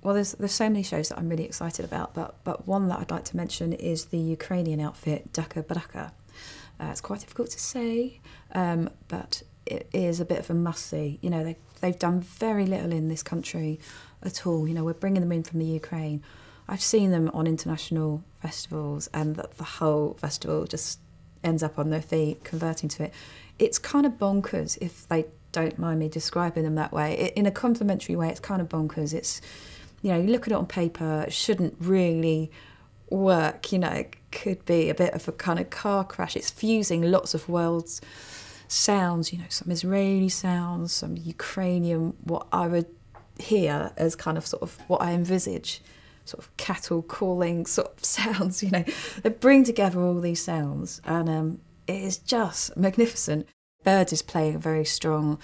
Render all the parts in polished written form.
Well, there's so many shows that I'm really excited about, but one that I'd like to mention is the Ukrainian outfit Duke of Burgandy. It's quite difficult to say, but it is a bit of a must-see. You know, they've done very little in this country at all. You know, we're bringing them in from the Ukraine. I've seen them on international festivals, and the whole festival just ends up on their feet, converting to it. It's kind of bonkers, if they don't mind me describing them that way. In a complimentary way, it's kind of bonkers. It's, you know, you look at it on paper, it shouldn't really work. You know, it could be a bit of a kind of car crash. It's fusing lots of world's sounds, you know, some Israeli sounds, some Ukrainian, what I would hear as kind of sort of what I envisage, sort of cattle calling sort of sounds, you know. They bring together all these sounds, and it is just magnificent. Bird is playing a very strong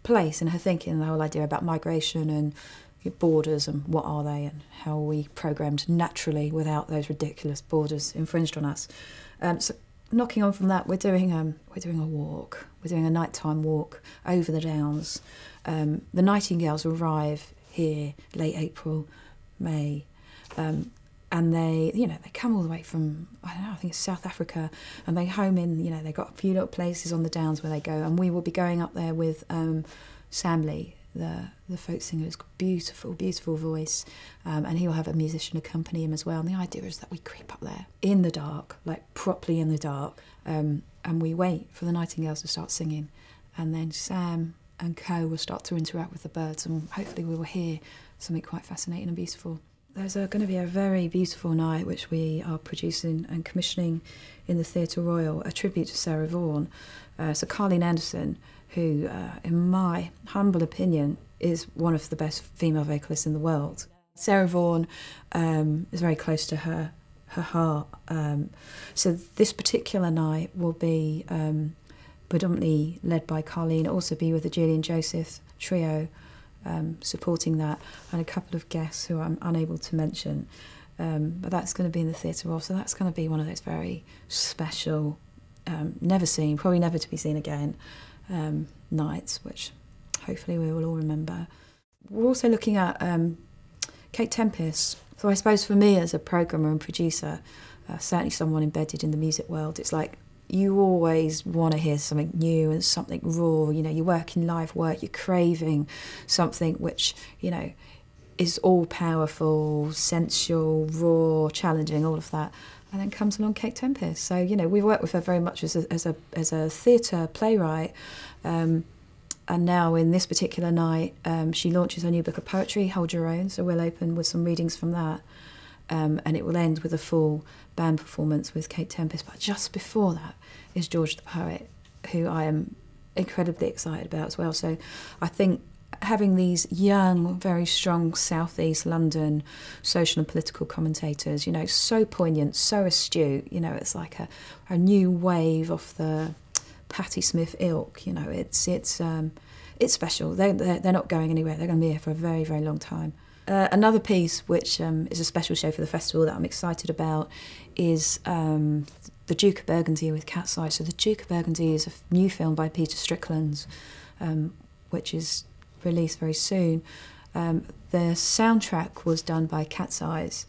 place in her thinking, the whole idea about migration and borders and what are they and how are we programmed naturally without those ridiculous borders infringed on us. So knocking on from that, we're doing a walk. We're doing a nighttime walk over the downs. The Nightingales arrive here late April, May, and they come all the way from, I don't know, I think it's South Africa, and they home in, you know, they've got a few little places on the downs where they go, and we will be going up there with Sam Lee, the folk singer, who's got beautiful, beautiful voice, and he'll have a musician accompany him as well. And the idea is that we creep up there in the dark, like properly in the dark, and we wait for the Nightingales to start singing, and then Sam and co will start to interact with the birds, and hopefully we will hear something quite fascinating and beautiful. There's going to be a very beautiful night which we are producing and commissioning in the Theatre Royal, a tribute to Sarah Vaughn. So Carleen Anderson, who, in my humble opinion, is one of the best female vocalists in the world. Sarah Vaughn is very close to her heart. So this particular night will be predominantly led by Carleen, also be with the Julian Joseph trio, supporting that, and a couple of guests who I'm unable to mention. But that's going to be in the Theatre Royal, so that's going to be one of those very special, never seen, probably never to be seen again, nights, which hopefully we will all remember. We're also looking at Kate Tempest. So I suppose for me as a programmer and producer, certainly someone embedded in the music world, it's like you always want to hear something new and something raw. You know, you work in live work, you're craving something which, you know, is all powerful, sensual, raw, challenging, all of that. And then comes along Kate Tempest. So, you know, we've worked with her very much as a theatre playwright. And now in this particular night, she launches her new book of poetry, Hold Your Own. So we'll open with some readings from that. And it will end with a full band performance with Kate Tempest. But just before that is George the Poet, who I am incredibly excited about as well. So I think having these young, very strong Southeast London social and political commentators, you know, so poignant, so astute, you know, it's like a new wave off the Patti Smith ilk, you know, it's special. They're not going anywhere. They're going to be here for a very, very long time. Another piece which is a special show for the festival that I'm excited about is the Duke of Burgandy with Cat's Eye. So the Duke of Burgandy is a new film by Peter Strickland, which is released very soon. The soundtrack was done by Cat's Eyes,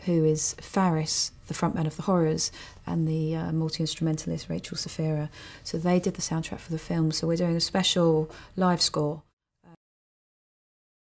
who is Faris, the frontman of the Horrors, and the multi-instrumentalist Rachel Safira. So they did the soundtrack for the film. So we're doing a special live score